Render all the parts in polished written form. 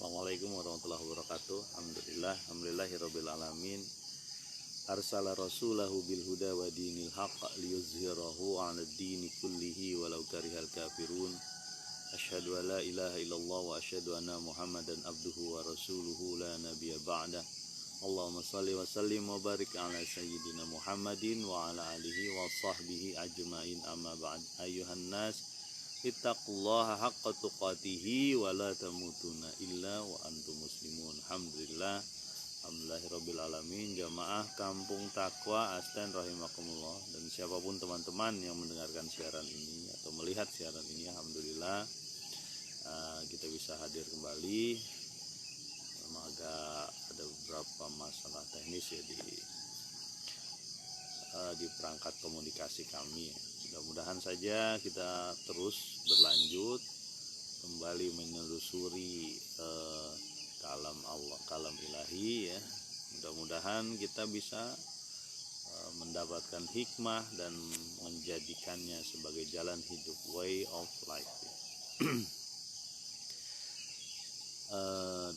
Assalamualaikum warahmatullahi wabarakatuh. Alhamdulillahirabbil alamin. Arsala rasulahu bil huda wa dinil haqq liyuzhirahu 'alad dini kullihi walau karihal kafirun. Asyhadu an la ilaha illallah wa asyhadu anna Muhammadan abduhu wa rasuluhu la nabiyya ba'da. Allahumma shalli wa sallim wa barik ala sayyidina Muhammadin wa ala alihi wa sahbihi ajmain, amma ba'd. Ayyuhan nas, ittaqullaha haqqa tuqatihi wa la tamutunna illa wa antum muslimun. Alhamdulillah, alhamdulillahirabbil alamin. Jamaah Kampung Takwa Astan rahimakumullah, dan siapapun teman-teman yang mendengarkan siaran ini atau melihat siaran ini, alhamdulillah kita bisa hadir kembali. Memang agak ada beberapa masalah teknis ya di perangkat komunikasi kami. Mudah-mudahan saja kita terus berlanjut kembali menelusuri kalam Allah, kalam ilahi ya. Mudah-mudahan kita bisa mendapatkan hikmah dan menjadikannya sebagai jalan hidup, way of life ya.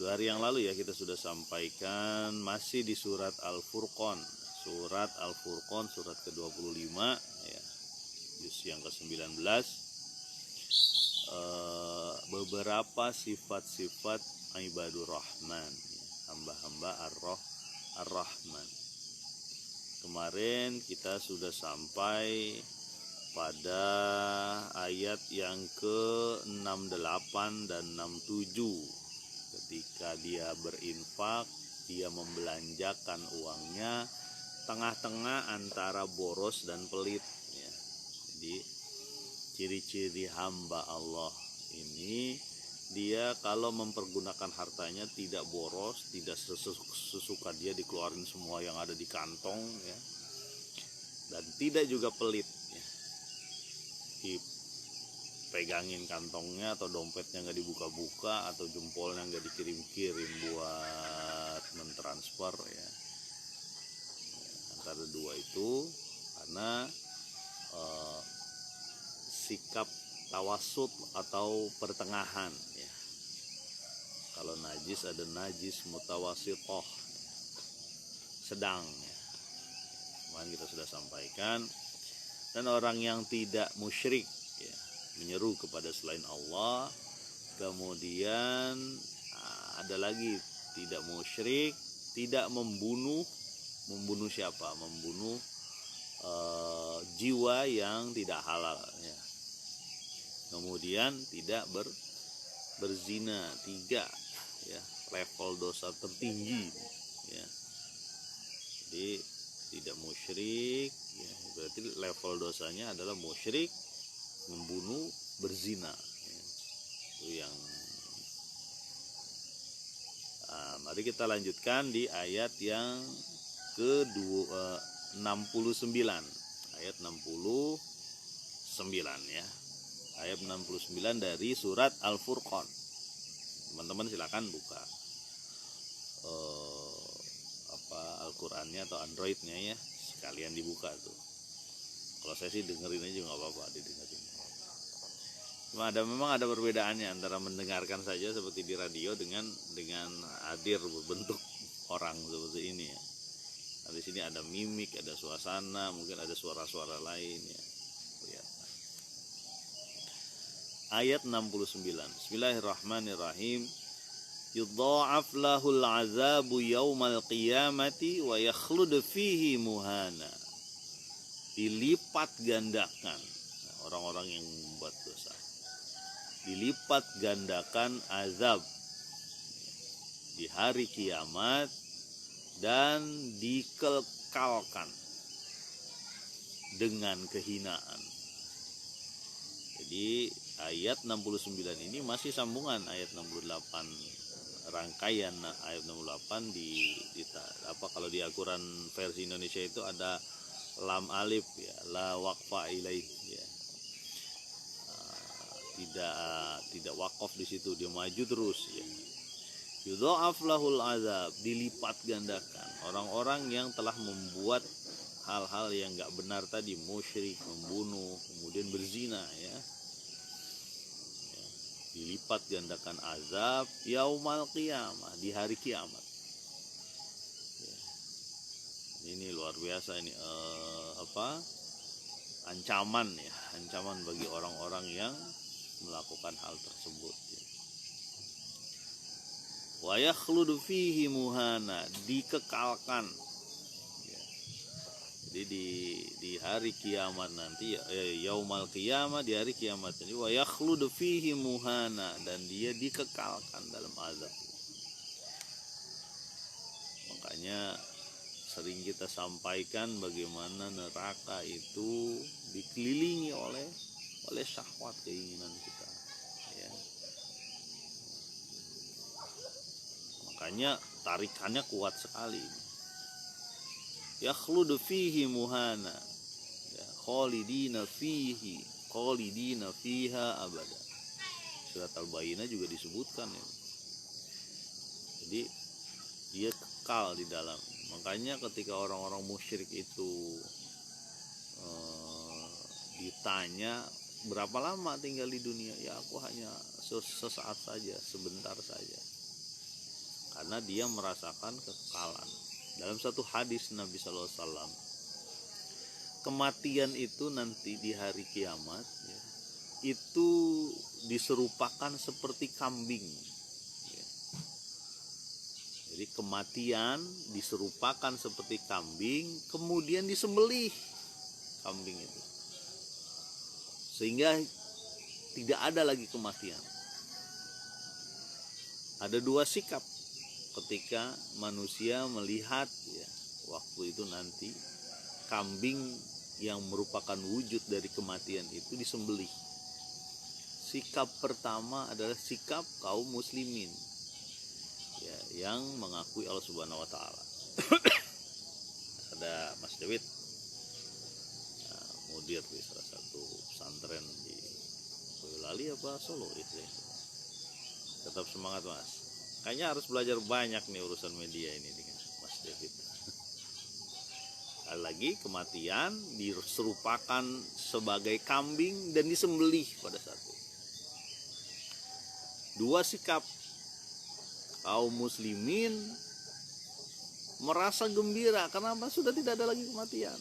2 hari yang lalu ya kita sudah sampaikan masih di surat Al-Furqan. Surat Al-Furqan surat ke-25 ya, juz yang ke-19, beberapa sifat-sifat ibadur rahman ya, hamba-hamba ar-rahman. Kemarin kita sudah sampai pada ayat yang ke-68 dan 67. Ketika dia berinfak, dia membelanjakan uangnya tengah-tengah antara boros dan pelit ya. Jadi ciri-ciri hamba Allah ini, dia kalau mempergunakan hartanya tidak boros, tidak sesuka dia dikeluarin semua yang ada di kantong ya, dan tidak juga pelit ya. Dipegangin kantongnya atau dompetnya nggak dibuka-buka, atau jempolnya nggak dikirim-kirim buat mentransfer ya. Antara dua itu karena sikap tawasud atau pertengahan ya. Kalau najis ada najis mutawasitoh, sedang ya. Kemarin kita sudah sampaikan. Dan orang yang tidak musyrik ya, menyeru kepada selain Allah, kemudian ada lagi tidak musyrik, tidak membunuh siapa? Membunuh jiwa yang tidak halal ya. Kemudian tidak berzina, 3 ya, level dosa tertinggi ya. Jadi tidak musyrik ya, berarti level dosanya adalah musyrik, membunuh, berzina ya. Itu yang mari kita lanjutkan di ayat yang ke-69, ayat 69 ya, ayat 69 dari surat Al-Furqan. Teman-teman silakan buka Al-Qur'annya atau Androidnya ya, sekalian dibuka tuh. Kalau saya sih dengerin aja nggak apa-apa, didengerin. Memang ada perbedaannya antara mendengarkan saja seperti di radio dengan hadir berbentuk orang seperti ini ya. Nah, di sini ada mimik, ada suasana, mungkin ada suara-suara lain ya. Lihat. Ayat 69. Bismillahirrahmanirrahim. Yudha'af lahul azabu yaumal qiyamati wa yakhlud fihi muhana. Dilipat gandakan orang-orang yang membuat dosa. Dilipat gandakan azab di hari kiamat dan dikekalkan dengan kehinaan. Jadi ayat 69 ini masih sambungan ayat 68, rangkaian ayat 68 kalau di Al-Qur'an versi Indonesia itu ada lam alif ya, la waqfa ilaih ya. Tidak wakaf di situ, dia maju terus ya. Yudha'af lahul azab, dilipat gandakan orang-orang yang telah membuat hal-hal yang enggak benar tadi, musyrik, membunuh, kemudian berzina ya. dilipat gandakan azab yaumal qiyamah, di hari kiamat. Ya. Ini luar biasa ini ancaman ya, ancaman bagi orang-orang yang melakukan hal tersebut. Ya. Wa yakhludu fihi muhana, dikekalkan. Ya. Jadi di hari kiamat nanti ya, yaumal qiyamah, di hari kiamat ini wa yakhludu fihi muhana, dan dia dikekalkan dalam azab. Makanya sering kita sampaikan bagaimana neraka itu dikelilingi oleh syahwat, keinginan kita ya. Makanya tarikannya kuat sekali. Yakhludu fihi muhana ya, khalidina fiha abada. Surat Al-Bayyinah juga disebutkan ya. Jadi dia kekal di dalam. Makanya ketika orang-orang musyrik itu ditanya berapa lama tinggal di dunia, ya aku hanya sesaat saja, sebentar saja, karena dia merasakan kekekalan. Dalam satu hadis Nabi SAW, kematian itu nanti di hari kiamat ya, itu diserupakan seperti kambing. Jadi kematian diserupakan seperti kambing, kemudian disembelih kambing itu, sehingga tidak ada lagi kematian. Ada dua sikap ketika manusia melihat ya, waktu itu nanti kambing yang merupakan wujud dari kematian itu disembelih. Sikap pertama adalah sikap kaum muslimin ya, yang mengakui Allah Subhanahu wa taala. Ada Mas Dawid mudir di salah satu pesantren di Boyolali apa Solo itu ya. Tetap semangat Mas. Kayaknya harus belajar banyak nih urusan media ini dengan Mas David. Sekali lagi, kematian diserupakan sebagai kambing dan disembelih pada saat itu. Dua sikap kaum muslimin merasa gembira karena sudah tidak ada lagi kematian.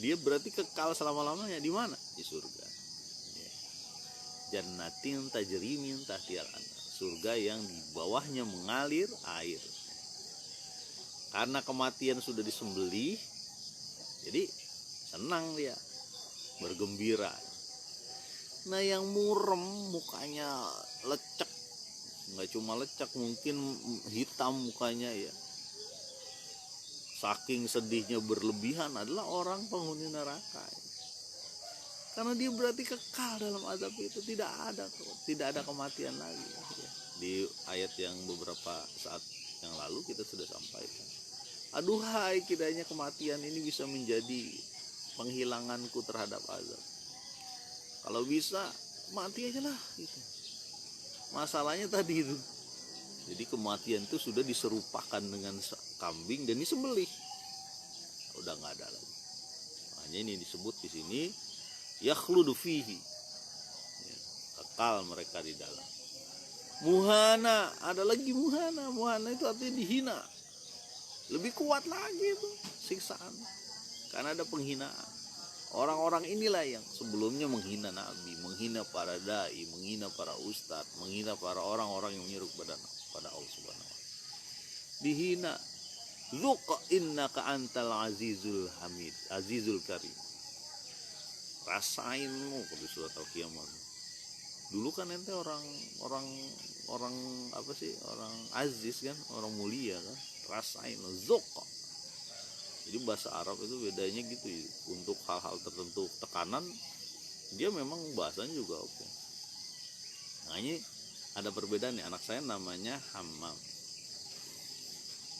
Dia berarti kekal selama-lamanya di mana? Di surga. Jannatin tajri min tahtihal anhar. Surga yang di bawahnya mengalir air. Karena kematian sudah disembelih, jadi senang dia, bergembira. Nah yang murem mukanya lecek, nggak cuma lecek, mungkin hitam mukanya ya, saking sedihnya berlebihan adalah orang penghuni neraka. Karena dia berarti kekal dalam azab itu, tidak ada kematian lagi. Di ayat yang beberapa saat yang lalu kita sudah sampaikan, aduhai kiranya kematian ini bisa menjadi penghilanganku terhadap azab. Kalau bisa mati aja lah gitu. Masalahnya tadi itu, jadi kematian itu sudah diserupakan dengan kambing dan disembelih, udah nggak ada lagi. Makanya ini disebut di sini yakhludu fihi, ya, kekal mereka di dalam. Muhana, ada lagi muhana. Muhana itu artinya dihina, lebih kuat lagi itu siksaan, karena ada penghinaan. Orang-orang inilah yang sebelumnya menghina Nabi, menghina para dai, menghina para ustadz, menghina para orang-orang yang menyeru pada Allah Subhanahu wa taala. Dihina. Zuqa innaka antal azizul hamid, azizul karim. Rasain lu di surat Al-Qiyamah. Dulu kan ente orang apa sih? Orang aziz kan, orang mulia kan. Rasain lu, zuqa. Jadi bahasa Arab itu bedanya gitu ya. Untuk hal-hal tertentu tekanan dia memang bahasanya juga oke. Nah ini ada perbedaan nih. Anak saya namanya Hammam.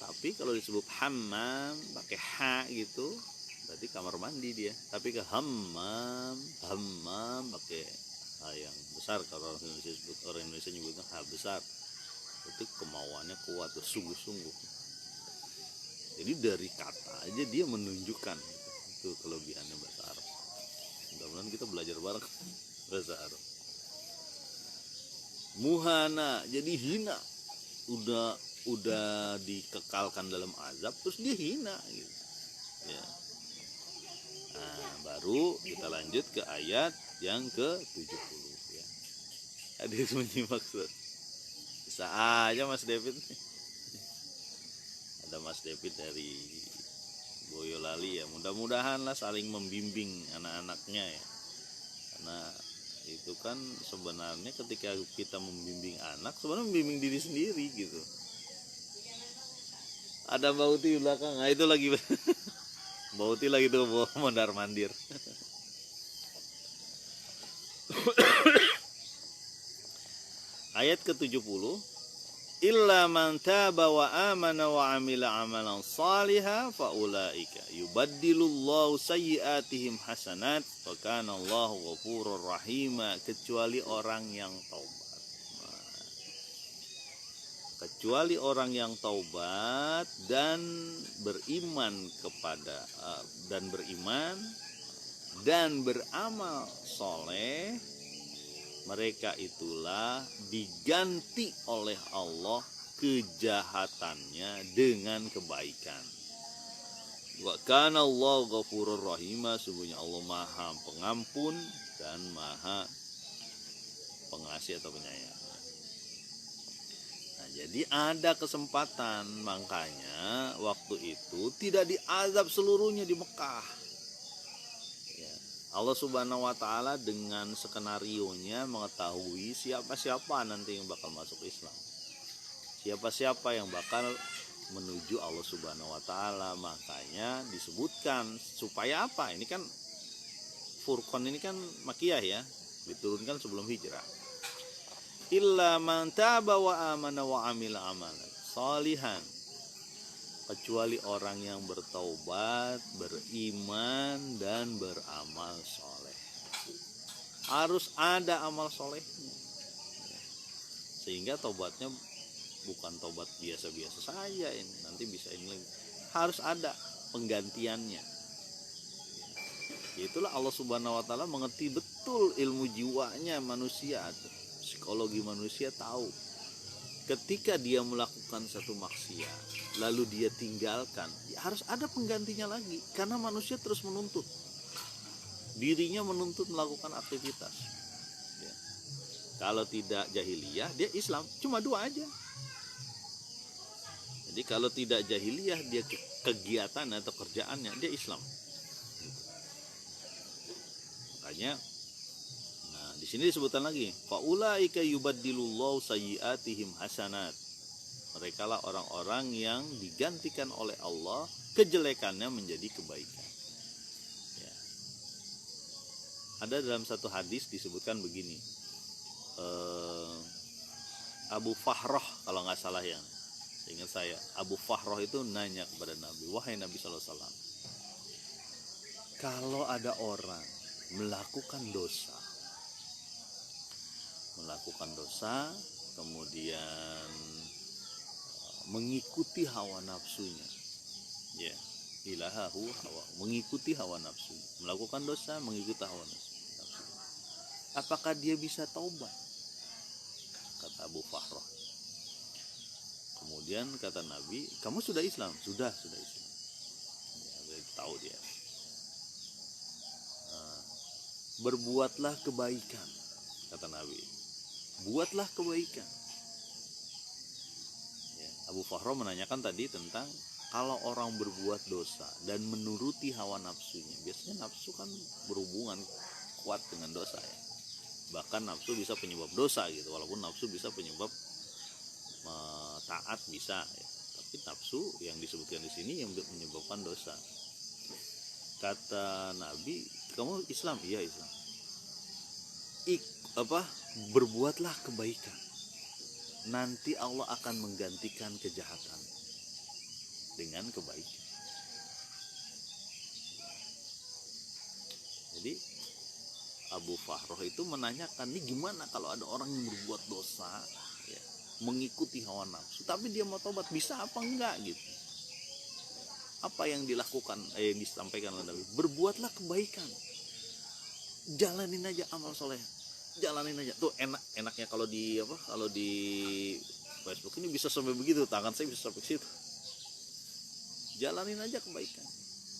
Tapi kalau disebut Hammam pakai ha gitu, berarti kamar mandi dia. Tapi ke Hammam pakai ha yang besar. Kalau orang Indonesia nyebutnya ha besar, itu kemauannya kuat, sungguh-sungguh. Jadi dari kata aja dia menunjukkan itu kelebihannya bahasa Arab. Mudah-mudahan kita belajar bareng bahasa Arab. muhana, jadi hina, udah dikekalkan dalam azab terus dia hina gitu. Ya. Nah, baru kita lanjut ke ayat yang ke-70 ya. Hadir menyimak surat. Bisa aja Mas David. Ada Mas David dari Boyolali ya. Mudah-mudahan lah saling membimbing anak-anaknya ya. Karena itu kan sebenarnya ketika kita membimbing anak sebenarnya membimbing diri sendiri gitu. Ada Bauti di belakang. Nah, itu lagi Bauti lagi tuh mondar mandir. Ayat ke-70, illa man taba wa amana wa amila amalan saliha faulaika yubaddilullahu sayyiatihim hasanat wa kana Allahu ghafurur rahima, kecuali orang yang taubat. Kecuali orang yang taubat dan beriman kepada dan beramal soleh, mereka itulah diganti oleh Allah kejahatannya dengan kebaikan. Wa kana Allahu ghafurur rahima, sungguhnya Allah Maha Pengampun dan Maha Pengasih atau Penyayang. Nah, jadi ada kesempatan, makanya waktu itu tidak diazab seluruhnya di Mekah. Ya, Allah Subhanahu wa taala dengan skenarionya mengetahui siapa-siapa nanti yang bakal masuk Islam. Siapa-siapa yang bakal menuju Allah Subhanahu wa taala, makanya disebutkan supaya apa? Ini kan Furqan ini kan makiyah ya, diturunkan sebelum hijrah. Illa man taba wa amana wa amila amalan salihan, kecuali orang yang bertaubat, beriman dan beramal soleh. Harus ada amal solehnya, sehingga taubatnya bukan taubat biasa-biasa saja ini, nanti bisa ini lagi, harus ada penggantiannya. Itulah Allah Subhanahu wa taala mengerti betul ilmu jiwanya manusia, psikologi manusia tahu ketika dia melakukan satu maksiat lalu dia tinggalkan, ya harus ada penggantinya lagi, karena manusia terus menuntut dirinya, menuntut melakukan aktivitas ya. Kalau tidak jahiliyah dia Islam, cuma dua aja. Jadi kalau tidak jahiliyah dia kegiatan atau kerjaannya dia Islam. Makanya di sini disebutkan lagi, faulaika yubaddilullahu sayyiatihim hasanat. Merekalah orang-orang yang digantikan oleh Allah kejelekannya menjadi kebaikan. Ya. Ada dalam satu hadis disebutkan begini, Abu Fahroh kalau nggak salah yang ingat saya, Abu Fahroh itu nanya kepada Nabi, wahai Nabi Sallallahu Alaihi Wasallam, kalau ada orang melakukan dosa kemudian mengikuti hawa nafsunya, ya, ilahahu hawa, mengikuti hawa nafsunya, melakukan dosa mengikuti hawa nafsunya, apakah dia bisa taubat? Kata Abu Fahroh. Kemudian kata Nabi, kamu sudah Islam? Sudah Islam. Ya, tahu dia. Berbuatlah kebaikan, kata Nabi. Buatlah kebaikan. Ya, Abu Fahroh menanyakan tadi tentang kalau orang berbuat dosa dan menuruti hawa nafsunya. Biasanya nafsu kan berhubungan kuat dengan dosa ya. Bahkan nafsu bisa penyebab dosa gitu. Walaupun nafsu bisa penyebab taat bisa ya. Tapi nafsu yang disebutkan di sini yang menyebabkan dosa. Kata Nabi, kamu Islam? Iya Islam. Berbuatlah kebaikan, nanti Allah akan menggantikan kejahatan dengan kebaikan. Jadi Abu Fahroh itu menanyakan, ini gimana kalau ada orang yang berbuat dosa ya, mengikuti hawa nafsu, tapi dia mau tobat, bisa apa enggak gitu. Apa yang dilakukan, yang disampaikan oleh Nabi, berbuatlah kebaikan, jalanin aja amal soleh, jalanin aja tuh. Enaknya kalau di Facebook ini bisa sampai begitu, tangan saya bisa sampai situ. Jalanin aja kebaikan,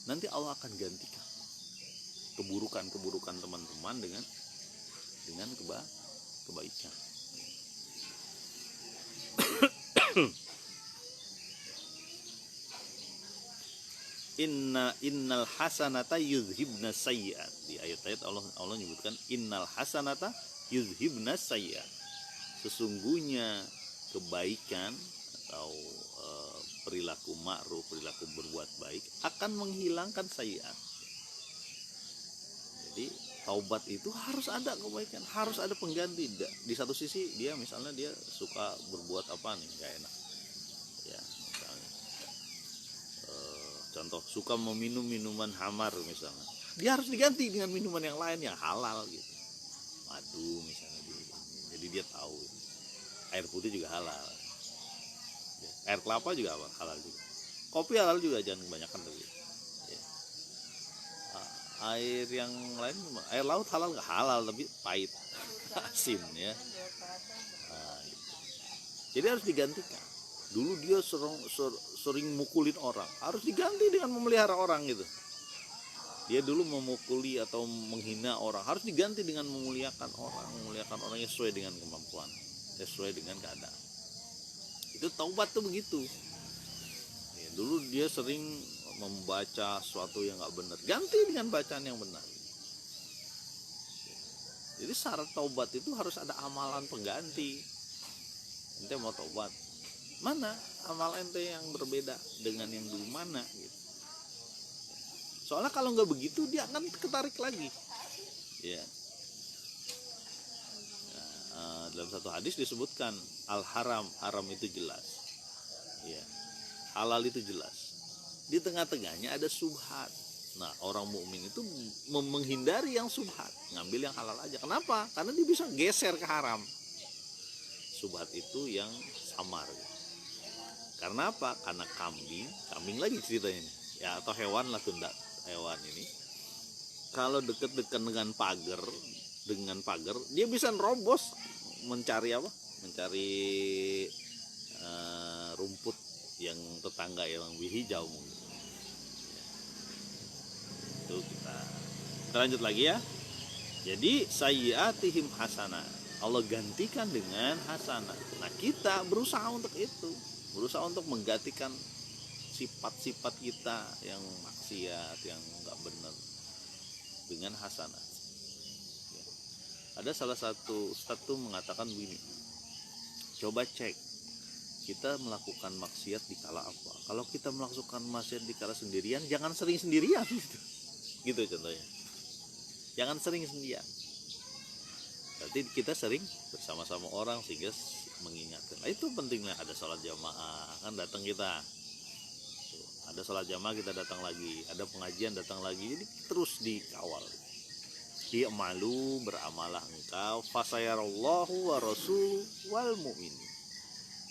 nanti Allah akan gantikan keburukan teman-teman dengan kebaikan. Innal hasanata yuzhibna sayyi'at. Di ayat-ayat Allah menyebutkan innal hasanata yuzhibna sayyi'at. Sesungguhnya kebaikan atau perilaku ma'ruf, perilaku berbuat baik akan menghilangkan sayyi'at. Jadi taubat itu harus ada kebaikan, harus ada pengganti. Di satu sisi dia misalnya dia suka berbuat apa nih gak enak ya, misalnya contoh suka meminum minuman hamar misalnya, dia harus diganti dengan minuman yang lain yang halal gitu, madu misalnya jadi dia tahu air putih juga halal, air kelapa juga halal juga, kopi halal juga, jangan kebanyakan tapi air yang lain, air laut halal nggak halal tapi pahit asin ya. Gitu. Jadi harus digantikan. Dulu dia sering mukulin orang, harus diganti dengan memelihara orang gitu. Dia dulu memukuli atau menghina orang, harus diganti dengan memuliakan orang yang sesuai dengan kemampuan, sesuai dengan keadaan. Itu taubat tuh begitu. Ya, dulu dia sering membaca sesuatu yang nggak benar, ganti dengan bacaan yang benar. Jadi syarat taubat itu harus ada amalan pengganti. Ente mau taubat, mana amal ente yang berbeda dengan yang dulu mana gitu. Soalnya kalau nggak begitu dia akan ketarik lagi. Ya. Dalam satu hadis disebutkan haram itu jelas. Ya. Halal itu jelas. Di tengah-tengahnya ada subhat. Nah, orang mukmin itu menghindari yang subhat, ngambil yang halal aja. Kenapa? Karena dia bisa geser ke haram. Subhat itu yang samar. Karena apa? Karena kambing lagi ceritanya. Ya, atau hewan lah tunda hewan ini. Kalau deket-deket dengan pagar, dia bisa nerobos mencari apa? Mencari rumput yang tetangga yang lebih hijau mungkin. Itu kita lanjut lagi ya. Jadi sayyiatihim hasanah, Allah gantikan dengan hasanah. Nah, kita berusaha untuk itu, berusaha untuk menggantikan sifat-sifat kita yang maksiat, yang nggak benar dengan hasanah. Ya. Ada salah satu ustadz tuh mengatakan begini, coba cek kita melakukan maksiat di kala apa. Kalau kita melakukan maksiat di kala sendirian, jangan sering sendirian gitu contohnya. Jangan sering sendirian. Berarti kita sering bersama-sama orang sehingga mengingatkan. Nah, itu pentingnya ada sholat jamaah, kan datang kita. Ada sholat jamaah kita datang lagi, ada pengajian datang lagi. Jadi terus dikawal. I'malu, beramalah engkau, fasayarallahu wa rasul wal mu'min.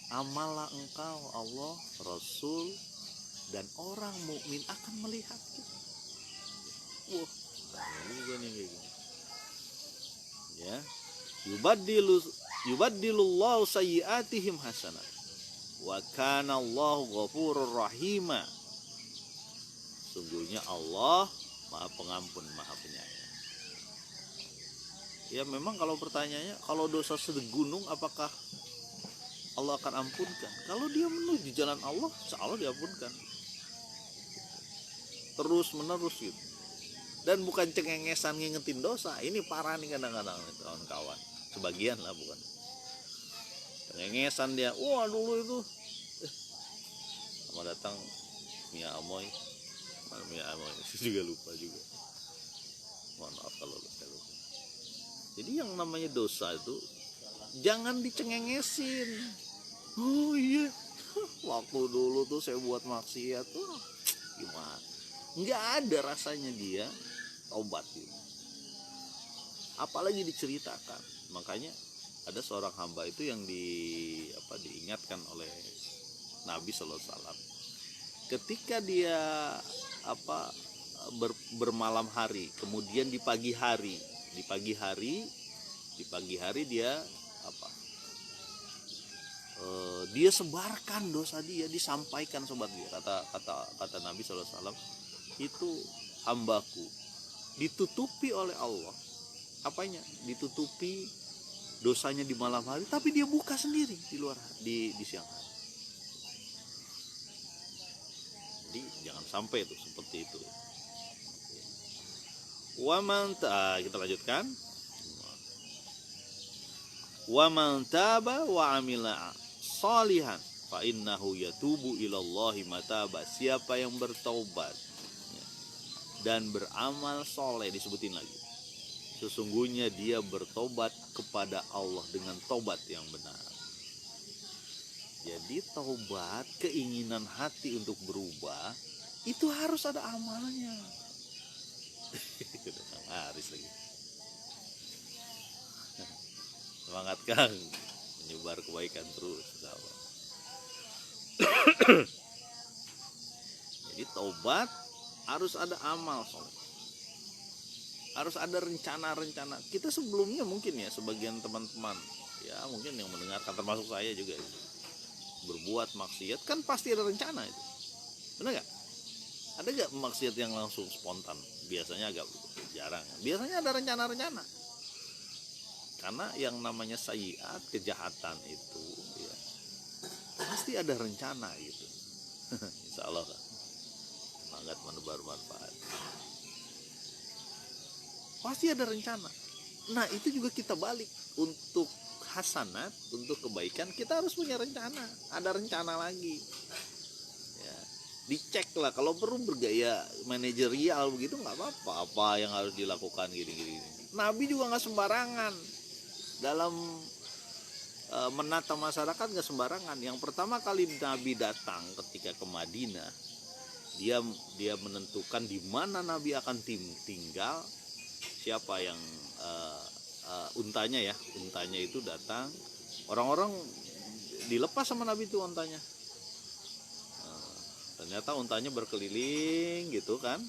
Amalah engkau, Allah, Rasul, dan orang mukmin akan melihat kita. Wah, ini juga nih kayak gini. Ya, yubaddilullahu sayyiatihim hasanah. Wa kana Allahu ghafurur rahima. Sungguhnya Allah Maha Pengampun, Maha Penyayang. Ya memang kalau pertanyaannya, kalau dosa segunung apakah Allah akan ampunkan? Kalau dia menuju jalan Allah, insya Allah diampunkan. Terus menerus gitu. Dan bukan cengengesan ngingetin dosa. Ini parah nih kadang-kadang kawan-kawan. Sebagian lah bukan. Cengengesan dia. Wah dulu itu. Sama datang Mia Amoy. Juga lupa juga. Mohon maaf kalau saya lupa. Jadi yang namanya dosa itu jangan dicengengesin. Oh iya, waktu dulu tuh saya buat maksiat tuh gimana? Nggak ada rasanya dia taubat gitu. Apalagi diceritakan. Makanya ada seorang hamba itu yang diingatkan oleh Nabi Sallallahu Alaihi Wasallam. Ketika dia bermalam hari, kemudian di pagi hari Di pagi hari dia apa? Dia sebarkan dosa dia, disampaikan sobat dia. Kata Nabi SAW, itu hambaku ditutupi oleh Allah. Apanya? Ditutupi dosanya di malam hari, tapi dia buka sendiri di luar di siang hari. Jadi jangan sampai itu seperti itu. Kita lanjutkan. Wa man taba wa amila sholihan fa innahu yatubu ilallahi mataba. Siapa yang bertaubat dan beramal soleh, disebutin lagi, sesungguhnya dia bertobat kepada Allah dengan tobat yang benar. Jadi taubat, keinginan hati untuk berubah, itu harus ada amalnya. Haris lagi. Semangat Kang, menyebar kebaikan terus. Jadi taubat harus ada amal soleh, harus ada rencana-rencana. Kita sebelumnya mungkin ya, sebagian teman-teman ya mungkin yang mendengarkan, termasuk saya juga, berbuat maksiat kan pasti ada rencana itu, benar nggak? Ada nggak maksiat yang langsung spontan? Biasanya agak jarang. Biasanya ada rencana-rencana. Karena yang namanya sayyiat, kejahatan itu ya, pasti ada rencana gitu. Insya Allah kan, semangat menebar manfaat. Pasti ada rencana. Nah itu juga kita balik, untuk hasanat, untuk kebaikan kita harus punya rencana. Ada rencana lagi. Ya, dicek lah, kalau perlu bergaya manajerial begitu nggak apa-apa. Apa yang harus dilakukan gini-gini. Nabi juga nggak sembarangan dalam menata masyarakat, nggak sembarangan. Yang pertama kali Nabi datang ketika ke Madinah, dia menentukan di mana Nabi akan tinggal. Siapa yang untanya itu datang, orang-orang dilepas sama Nabi itu untanya. Ternyata untanya berkeliling gitu kan.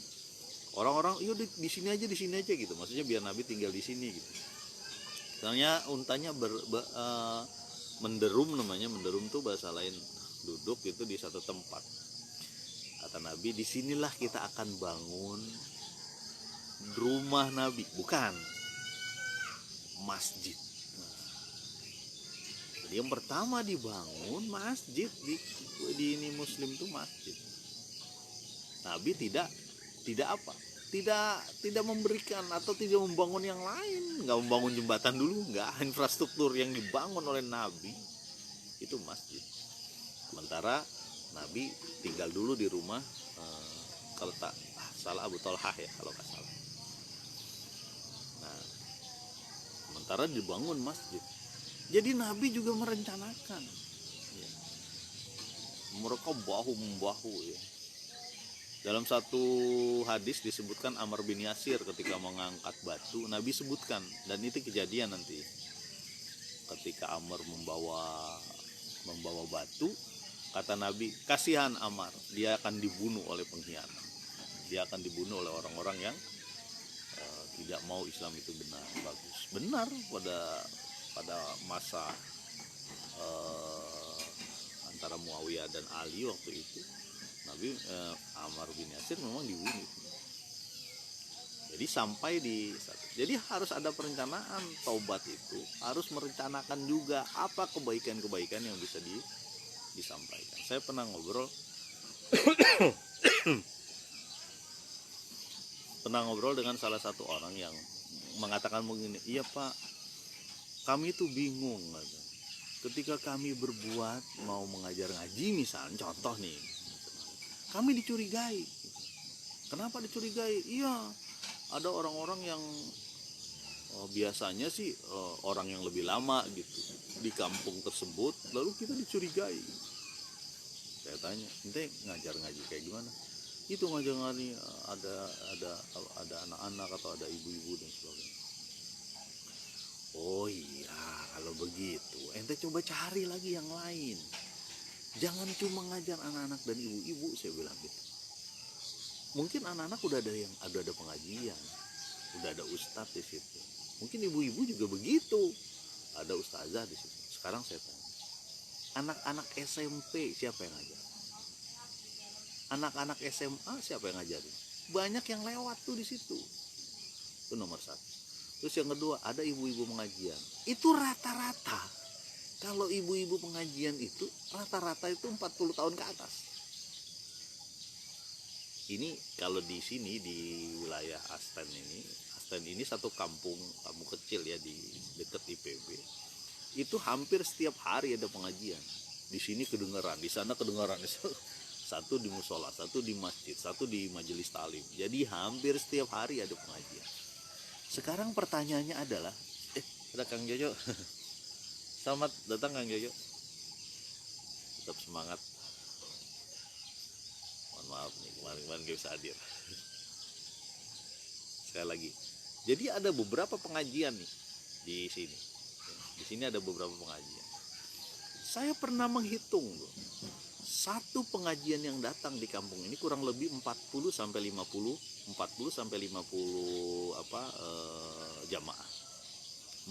Orang-orang, iya di sini aja gitu. Maksudnya biar Nabi tinggal di sini gitu. Soalnya untanya menderum, namanya menderum tuh bahasa lain duduk itu di satu tempat. Kata Nabi, disinilah kita akan bangun rumah Nabi, bukan masjid. Jadi yang pertama dibangun masjid di ini Muslim tuh masjid. Nabi tidak memberikan atau tidak membangun yang lain, nggak membangun jembatan dulu, nggak. Infrastruktur yang dibangun oleh Nabi itu masjid. Sementara Nabi tinggal dulu di rumah, kalau tak salah Abu Thalhah ya, kalau nggak salah. Nah, sementara dibangun masjid. Jadi Nabi juga merencanakan, ya. Mereka bahu membahu ya. Dalam satu hadis disebutkan Ammar bin Yasir ketika mengangkat batu, Nabi sebutkan, dan itu kejadian nanti. Ketika Ammar membawa batu, kata Nabi, kasihan Ammar, dia akan dibunuh oleh pengkhianat. Dia akan dibunuh oleh orang-orang yang tidak mau Islam itu benar, bagus. Benar pada masa antara Muawiyah dan Ali waktu itu, Nabi Ammar bin Yasir memang dibunuh. Jadi sampai jadi harus ada perencanaan. Taubat itu harus merencanakan juga apa kebaikan-kebaikan yang bisa disampaikan. Saya pernah ngobrol dengan salah satu orang yang mengatakan begini, iya Pak, kami itu bingung ketika kami berbuat, mau mengajar ngaji misalnya, contoh nih, kami dicurigai. Kenapa dicurigai? Iya, ada orang-orang yang biasanya sih orang yang lebih lama gitu di kampung tersebut, lalu kita dicurigai. Saya tanya, ente ngajar ngaji kayak gimana? Itu ngajar ngaji ada anak-anak atau ada ibu-ibu dan sebagainya. Oh iya, kalau begitu ente coba cari lagi yang lain. Jangan cuma ngajar anak-anak dan ibu-ibu, saya bilang gitu. Mungkin anak-anak udah ada pengajian, udah ada ustadz di situ. Mungkin ibu-ibu juga begitu. Ada ustazah di situ. Sekarang saya tanya, anak-anak SMP siapa yang ngajar? Anak-anak SMA siapa yang ngajarin? Banyak yang lewat tuh di situ. Itu nomor satu. Terus yang kedua, ada ibu-ibu pengajian. Itu rata-rata, kalau ibu-ibu pengajian itu rata-rata itu 40 tahun ke atas. Ini kalau di sini di wilayah Asten ini satu kampung kecil ya di dekat IPB. Itu hampir setiap hari ada pengajian. Di sini kedengaran, di sana kedengaran. Satu di musola, satu di masjid, satu di majelis talim. Jadi hampir setiap hari ada pengajian. Sekarang pertanyaannya adalah, ada Kang Jojo. Selamat datang Kang Jojo. Tetap semangat. Mohon maaf nih, kemarin gak bisa hadir. Sekali lagi. Jadi ada beberapa pengajian nih di sini. Di sini ada beberapa pengajian. Saya pernah menghitung loh. Satu pengajian yang datang di kampung ini kurang lebih 40 sampai 50 jamaah.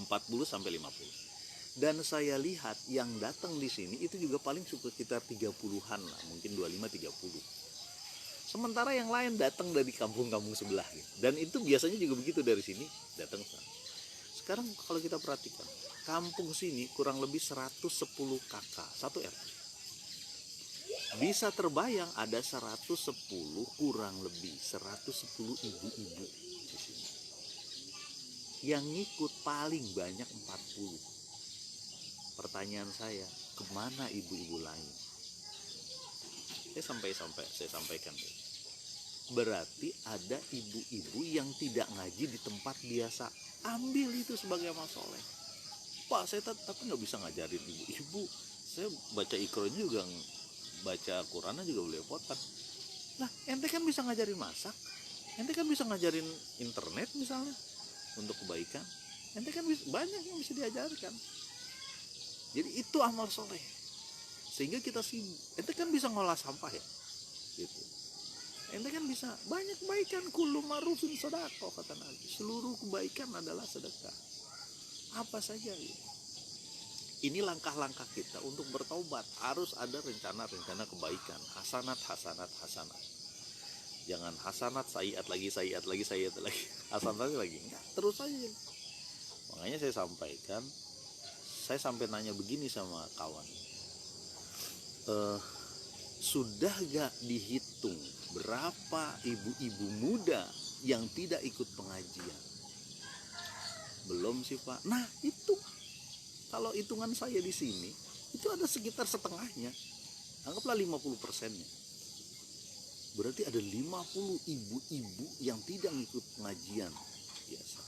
40 sampai 50. Dan saya lihat yang datang di sini itu juga paling sekitar 30-an lah, mungkin 25-30. Sementara yang lain datang dari kampung-kampung sebelah gitu. Dan itu biasanya juga begitu, dari sini datang sana. Sekarang kalau kita perhatikan, kampung sini kurang lebih 110 kakak, satu RT. Bisa terbayang ada 110 kurang lebih 110 ibu-ibu di sini. Yang ngikut paling banyak 40. Pertanyaan saya, kemana ibu-ibu lain? Saya sampaikan. Berarti ada ibu-ibu yang tidak ngaji di tempat biasa. Ambil itu sebagai amal soleh. Pak, saya tapi nggak bisa ngajarin ibu-ibu. Saya baca Iqra juga, baca Qurannya juga boleh potan. Nah, ente kan bisa ngajarin masak. Ente kan bisa ngajarin internet misalnya untuk kebaikan. Ente kan banyak yang bisa diajarkan. Jadi itu amal soleh. Sehingga kita sibuk. Ente kan bisa ngolah sampah ya, gitu. Ente kan bisa banyak kebaikan. Kullu ma'rufin sedekah, kata Nabi. Seluruh kebaikan adalah sedekah. Apa saja ya. Ini langkah-langkah kita untuk bertaubat. Harus ada rencana-rencana kebaikan. Hasanat. Jangan hasanat, sayiat lagi. Hasanat lagi. Enggak, terus aja. Makanya saya sampaikan. Saya sampai nanya begini sama kawan. Sudah gak dihitung berapa ibu-ibu muda yang tidak ikut pengajian? Belum sih Pak. Nah itu, kalau hitungan saya di sini itu ada sekitar setengahnya, anggaplah 50%-nya. Berarti ada 50 ibu-ibu yang tidak ikut pengajian biasa.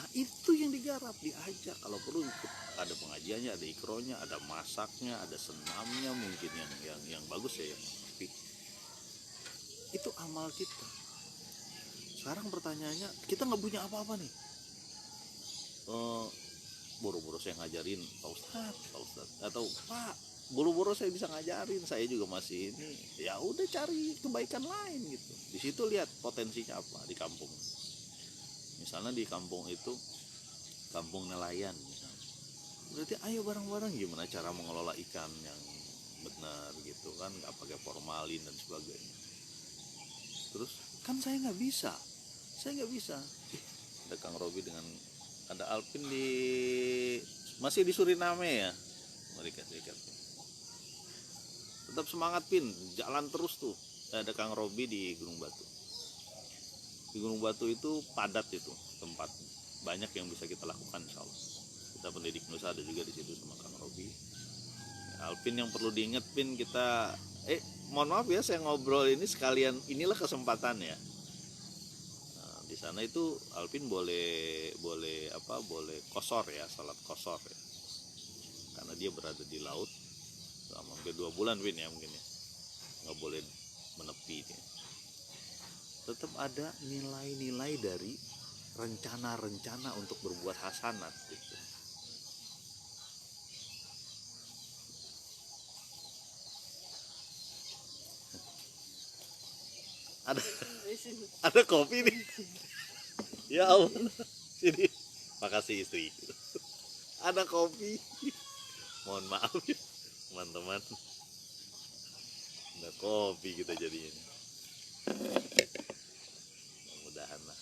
Nah itu yang digarap, diajak. Kalau perlu ikut, ada pengajiannya, ada ikronya, ada masaknya, ada senamnya, mungkin yang bagus ya, yang rapi. Itu amal kita. Sekarang pertanyaannya, kita nggak punya apa-apa nih. Boro-boro saya ngajarin Pak Ustadz, atau Pak, boro-boro saya bisa ngajarin, saya juga masih ini. Ya udah, cari kebaikan lain gitu. Di situ lihat potensinya apa di kampung. Misalnya di kampung itu, kampung nelayan misalnya. Berarti ayo bareng-bareng gimana cara mengelola ikan yang benar gitu kan, nggak pakai formalin dan sebagainya. Terus kan saya nggak bisa. Ada Kang Robi dengan ada Alvin masih di Suriname ya, Amerika Serikat. Tetap semangat Pin, jalan terus tuh. Ada Kang Robi di Gunung Batu. Di Gunung Batu itu padat, itu tempat banyak yang bisa kita lakukan, insya Allah. Kita pendidik Nusa ada juga di situ sama Kang Robi. Alvin, yang perlu diingat Pin, kita mohon maaf ya saya ngobrol ini sekalian, inilah kesempatan ya. Nah, di sana itu Alvin boleh kosor ya, salat kosor ya. Karena dia berada di laut selama hampir 2 bulan Pin ya, mungkin ya. Nggak boleh menepi dia. Tetap ada nilai-nilai dari rencana-rencana untuk berbuat hasanat gitu. Ada kopi nih. Ya Allah. Sini, makasih istri. Ada kopi. Mohon maaf ya teman-teman. Ada kopi kita jadinya. Mudah-mudahan lah.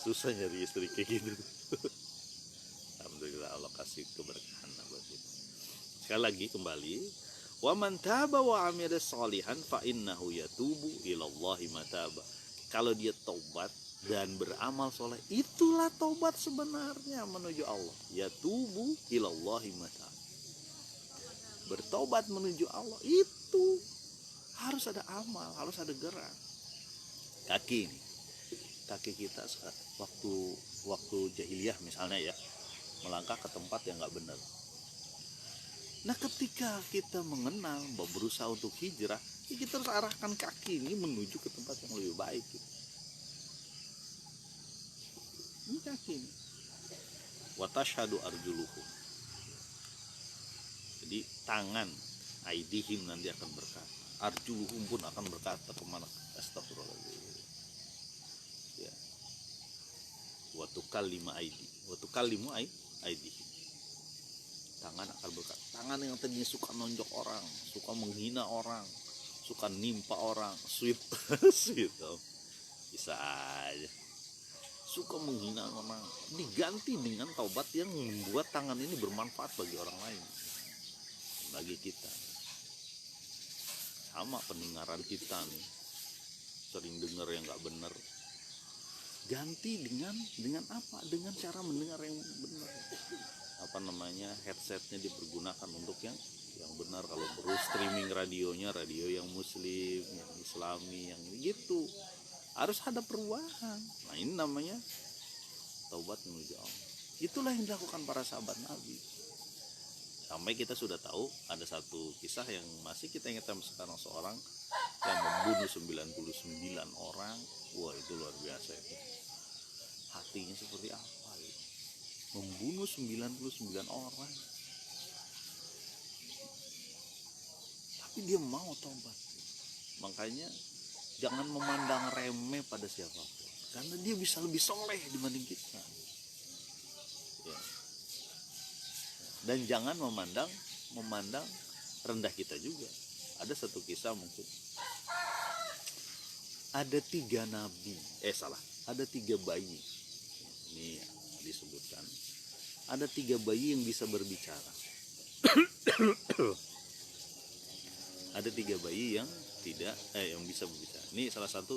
Susah nyari istri kayak gitu. Alhamdulillah Allah kasih keberkahan buat kita. Sekali lagi kembali, wa man taba wa amila sholihan fa innahu yatubu ilallahi mataba. Kalau dia taubat dan beramal soleh, itulah taubat sebenarnya menuju Allah. Yatubu ilallahi mataba. Bertobat menuju Allah itu harus ada amal, harus ada gerak. Kaki ini, kaki kita waktu jahiliyah misalnya ya, melangkah ke tempat yang nggak benar. Nah ketika kita mengenal, berusaha untuk hijrah, ya kita harus arahkan kaki ini menuju ke tempat yang lebih baik. Gitu. Ini kaki ini. Wa tashhadu arjuluhum. Jadi tangan, aidihim nanti akan berkata, arjuluhum pun akan berkata kemana? Astagfirullahaladzim. Ya. Wa tukallimu aidi, wa tukallimu aidihim. Tangan akan berkata, tangan yang tadinya suka nonjok orang, suka menghina orang, suka nimpa orang, sweet, bisa aja, suka menghina orang, diganti dengan taubat yang membuat tangan ini bermanfaat bagi orang lain, bagi kita. Sama pendengaran kita nih, sering dengar yang nggak benar, ganti dengan apa? Dengan cara mendengar yang benar. Apa namanya, headsetnya dipergunakan untuk yang benar. Kalau perlu streaming radionya, radio yang muslim, yang islami, yang gitu. Harus ada perubahan. Nah ini namanya taubat menuju Allah. Itulah yang dilakukan para sahabat Nabi. Sampai kita sudah tahu ada satu kisah yang masih kita ingat sampai sekarang, seorang yang membunuh 99 orang. Wah itu luar biasa itu. Hatinya seperti apa? Membunuh 99 orang, tapi dia mau tobat. Makanya jangan memandang remeh pada siapapun, karena dia bisa lebih soleh dibanding kita ya. Dan jangan memandang rendah kita juga. Ada satu kisah mungkin, ada 3 nabi, ada 3 bayi. Ini disebutkan ada 3 bayi yang bisa berbicara. Ada 3 bayi yang yang bisa berbicara. Ini salah satu,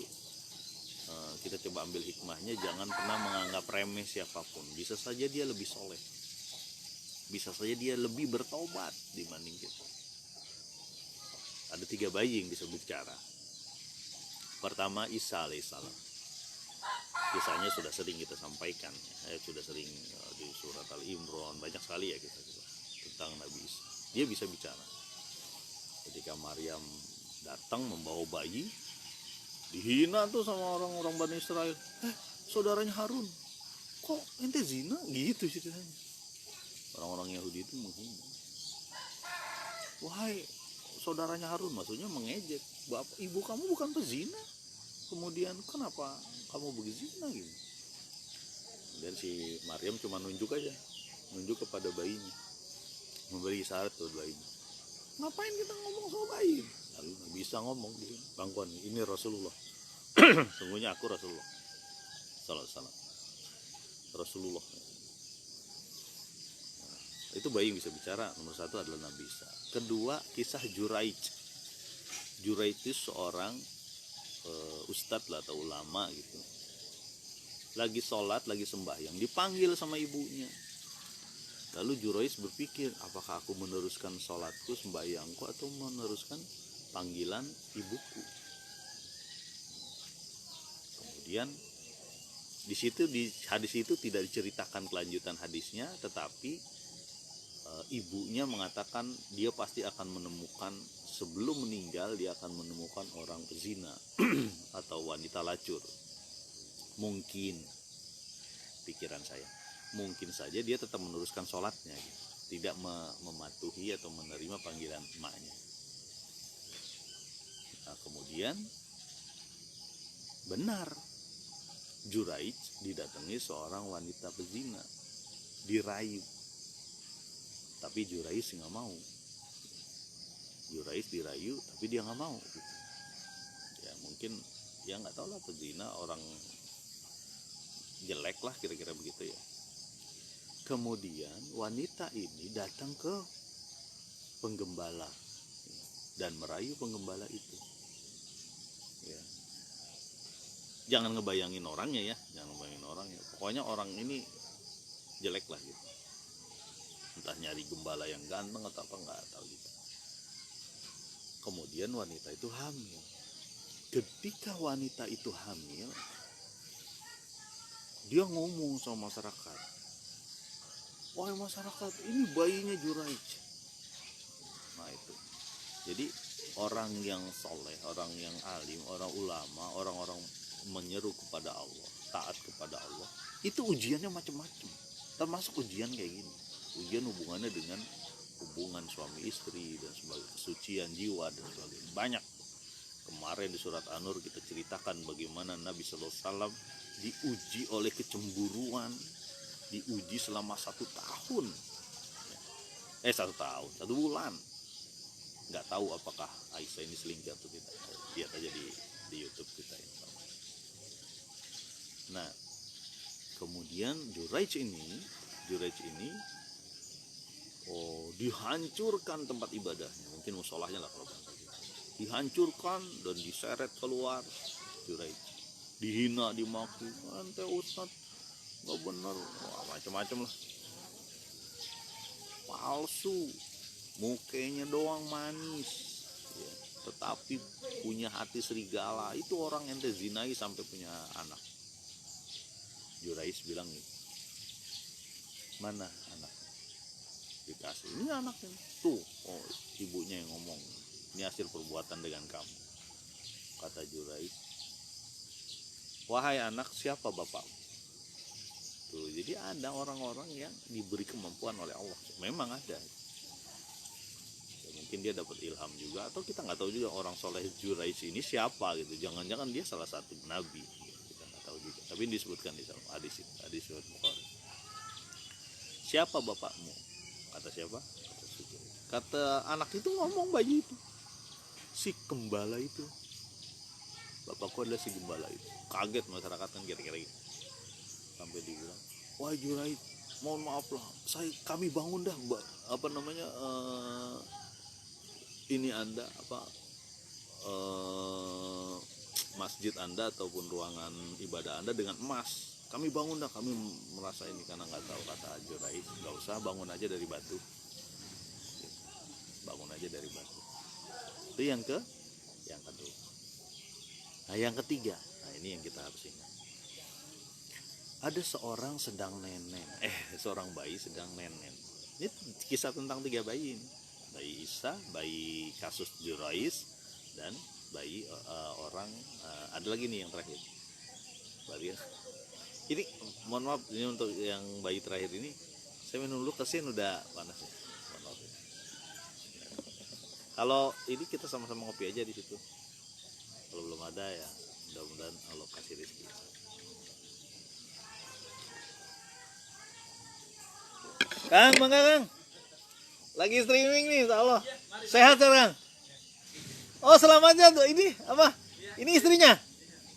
kita coba ambil hikmahnya, jangan pernah menganggap remeh siapapun. Bisa saja dia lebih soleh, bisa saja dia lebih bertobat dibanding kita. Ada 3 bayi yang bisa berbicara. Pertama, Isa alaihissalam. Kisahnya sudah sering kita sampaikan, sudah sering di surat Al-Imran, banyak sekali ya kisah tentang Nabi Isa. Dia bisa bicara. Ketika Maryam datang membawa bayi, dihina tuh sama orang-orang Bani Israel. Saudaranya Harun, kok ente zina? Gitu ceritanya. Orang-orang Yahudi itu menghina. Wahai saudaranya Harun, maksudnya mengejek. Bapak, ibu kamu bukan pezina. Kemudian kenapa kamu berzina gitu? Dan si Maryam cuma nunjuk kepada bayinya, memberi isyarat ke bayinya. Ngapain kita ngomong sama bayi? Lalu bisa ngomong di bangkuan, ini Rasulullah. Sungguhnya aku Rasulullah sallallahu alaihi wasallam. Rasulullah. Nah, itu bayi yang bisa bicara. Nomor 1 adalah Nabi Isa. Kedua, kisah Juraij. Juraij itu seorang ustadz lah atau ulama gitu, lagi sholat, lagi sembahyang, dipanggil sama ibunya. Lalu Juraij berpikir, apakah aku meneruskan sholatku, sembahyangku, atau meneruskan panggilan ibuku? Kemudian di hadis itu tidak diceritakan kelanjutan hadisnya, tetapi ibunya mengatakan dia pasti akan menemukan, sebelum meninggal dia akan menemukan orang pezina atau wanita lacur. Mungkin, pikiran saya, mungkin saja dia tetap meneruskan sholatnya gitu. Tidak mematuhi atau menerima panggilan emaknya. Nah, kemudian benar Juraij didatangi seorang wanita pezina, dirayu, tapi Juraij nggak mau. Juraij dirayu tapi dia nggak mau gitu. Ya mungkin ya nggak tahu lah, pezina orang jelek lah kira-kira begitu ya. Kemudian wanita ini datang ke penggembala dan merayu penggembala itu. Ya. Jangan ngebayangin orangnya ya, jangan ngebayangin orangnya. Pokoknya orang ini jelek lah gitu. Entah nyari gembala yang ganteng atau apa nggak tahu gitu. Kemudian wanita itu hamil. Ketika wanita itu hamil, dia ngomong sama masyarakat, wahai masyarakat, ini bayinya Juraij. Nah itu. Jadi orang yang soleh, orang yang alim, orang ulama, orang-orang menyeru kepada Allah, taat kepada Allah, itu ujiannya macam-macam. Termasuk ujian kayak gini. Ujian hubungannya dengan hubungan suami istri dan sebagainya, kesucian jiwa dan sebagainya. Banyak. Kemarin di surat An-Nur kita ceritakan bagaimana Nabi Sallallahu Alaihi Wasallam diuji oleh kecemburuan, diuji selama 1 tahun, 1 tahun, 1 bulan. Nggak tahu apakah Aisyah ini selingkuh atau tidak. Lihat aja di YouTube kita ya. Nah, kemudian Juraij ini dihancurkan tempat ibadahnya, mungkin musolahnya lah kalau bahasa gitu. Dihancurkan dan diseret keluar. Juraij dihina, dimaki, ente ustadz nggak bener, macam-macam lah, palsu, mukanya doang manis ya, tetapi punya hati serigala. Itu orang ente zinai sampai punya anak. Juraij bilang nih, mana anak? Dikasih, ini anaknya tuh. Oh, ibunya yang ngomong, ini hasil perbuatan dengan kamu. Kata Juraij, wahai anak, siapa bapakmu? Tuh, jadi ada orang-orang yang diberi kemampuan oleh Allah, memang ada ya, mungkin dia dapat ilham juga, atau kita nggak tahu juga orang soleh Juraij ini siapa gitu. Jangan-jangan dia salah satu nabi, kita nggak tahu juga, tapi disebutkan di dalam hadis riwayat Bukhari. Siapa bapakmu? Kata siapa? Kata anak itu, ngomong bayi itu, si gembala itu, bapakku adalah si gembala itu. Kaget masyarakat kan kira-kira gitu. Sampai dibilang, wah Juraij, mohon maaf lah, kami bangun dah, ini Anda masjid Anda ataupun ruangan ibadah Anda dengan emas. Kami bangun dah, kami merasa ini, karena nggak tahu. Kata Juraij, nggak usah, bangun aja dari batu. Bangun aja dari batu. Itu yang kedua. Nah yang ketiga, nah ini yang kita harus ingat. Ada seorang seorang bayi sedang nenen. Ini kisah tentang 3 bayi ini. Bayi Isa, bayi kasus Juraij, dan bayi ada lagi nih yang terakhir. Ini mohon maaf, ini untuk yang bayi terakhir ini saya minum dulu, kasihan udah panas ya. Mohon maaf ya. Kalau ini kita sama-sama ngopi aja di situ. Kalau belum ada ya mudah-mudahan Allah kasih rezeki. Kang, Bang Kang. Lagi streaming nih, insyaallah. Sehat Kang? Oh, selamatnya tuh ini apa? Ini istrinya.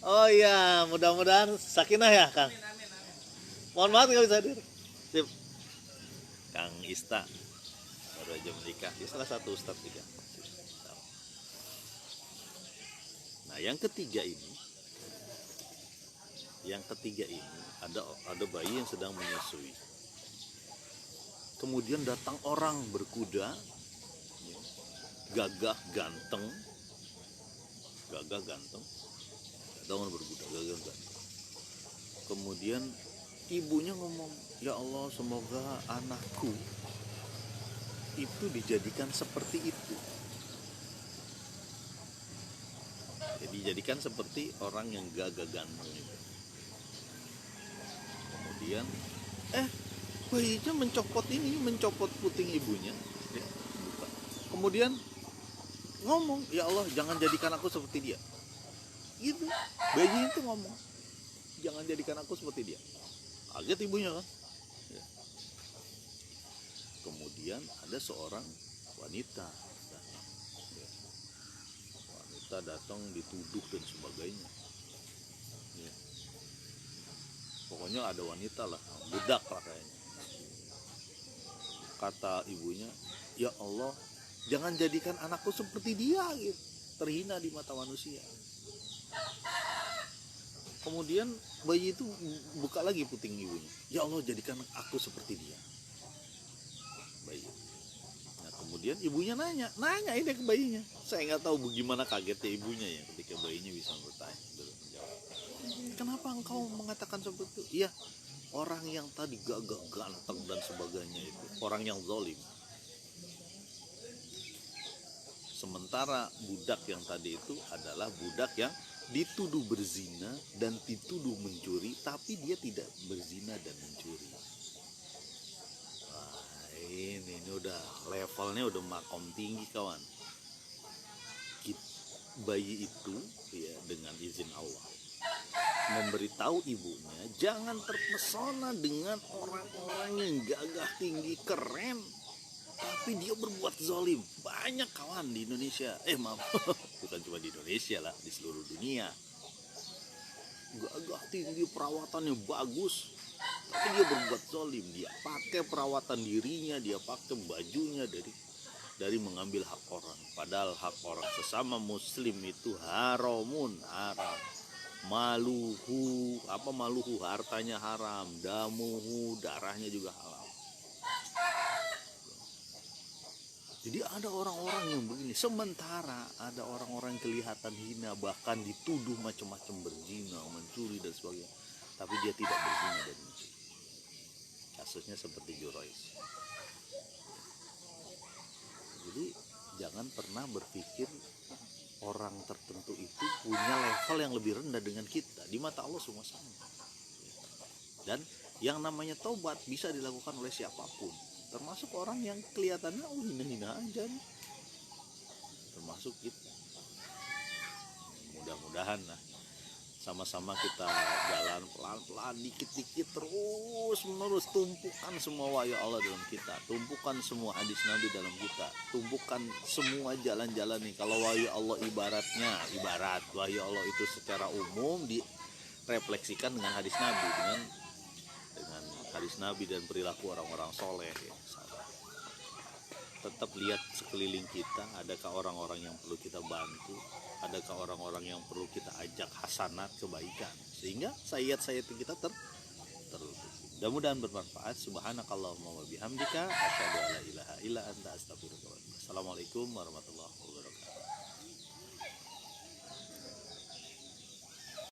Oh iya, mudah-mudahan sakinah ya, Kang. Mohon maaf nggak bisa hadir. Sip. Kang Ista baru aja menikah. Dia salah satu ustadz juga. Nah, yang ketiga ini ada bayi yang sedang menyusui. Kemudian datang orang berkuda, gagah ganteng, datang berkuda gagah ganteng. Kemudian ibunya ngomong, ya Allah, semoga anakku itu dijadikan seperti itu. Jadi dijadikan seperti orang yang gagah ganteng itu. Kemudian bayinya mencopot puting ibunya, ya, buka. Kemudian ngomong, ya Allah, jangan jadikan aku seperti dia. Gitu, bayi itu ngomong, jangan jadikan aku seperti dia. Kaget ibunya kan. Ya. Kemudian ada seorang wanita datang. Ya. Wanita datang dituduh dan sebagainya. Ya. Pokoknya ada wanita lah, budak lah kayaknya. Kata ibunya, ya Allah, jangan jadikan anakku seperti dia gitu. Terhina di mata manusia. Kemudian bayi itu buka lagi puting ibunya. Ya Allah, jadikan aku seperti dia. Bayi. Nah kemudian ibunya nanya ini ke bayinya. Saya nggak tahu bagaimana kagetnya ibunya ya ketika bayinya bisa bertanya. Kenapa engkau mengatakan seperti itu? Iya, orang yang tadi gagah ganteng dan sebagainya itu orang yang zalim. Sementara budak yang tadi itu adalah budak yang dituduh berzina dan dituduh mencuri, tapi dia tidak berzina dan mencuri. Wah, ini udah levelnya udah makom tinggi kawan. Bayi itu ya dengan izin Allah memberitahu ibunya jangan terpesona dengan orang-orang yang gagah tinggi keren tapi dia berbuat zalim. Banyak kawan di Indonesia, maaf bukan cuma di Indonesia lah, di seluruh dunia. Gagah tinggi, perawatannya bagus, tapi dia berbuat zalim. Dia pakai perawatan dirinya, dia pakai bajunya dari mengambil hak orang. Padahal hak orang sesama muslim itu haram. Maluhu hartanya haram, damuhu darahnya juga haram. Jadi ada orang-orang yang begini, sementara ada orang-orang yang kelihatan hina, bahkan dituduh macam-macam berzina, mencuri dan sebagainya, tapi dia tidak berzina dan mencuri. Kasusnya seperti Jurais. Jadi jangan pernah berpikir orang tertentu itu punya level yang lebih rendah dengan kita. Di mata Allah semua sama. Dan yang namanya taubat bisa dilakukan oleh siapapun, termasuk orang yang kelihatannya hina-hina aja nih. Termasuk kita. Mudah-mudahan lah sama-sama kita jalan pelan-pelan, dikit-dikit, terus-menerus, tumpukan semua wahyu Allah dalam kita, tumpukan semua hadis Nabi dalam kita, tumpukan semua jalan-jalan nih. Kalau wahyu Allah ibarat wahyu Allah itu secara umum direfleksikan dengan hadis Nabi, dengan hadis Nabi dan perilaku orang-orang soleh ya. Tetap lihat sekeliling kita, adakah orang-orang yang perlu kita bantu, adakah orang-orang yang perlu kita ajak hasanat kebaikan, sehingga sayat-sayat kita tertutup. Mudah-mudahan bermanfaat. Subhanakallahumma wa bihamdika asyhadu an la ilaha illa anta astaghfiruka wa atubu ilaik. Assalamualaikum warahmatullahi wabarakatuh.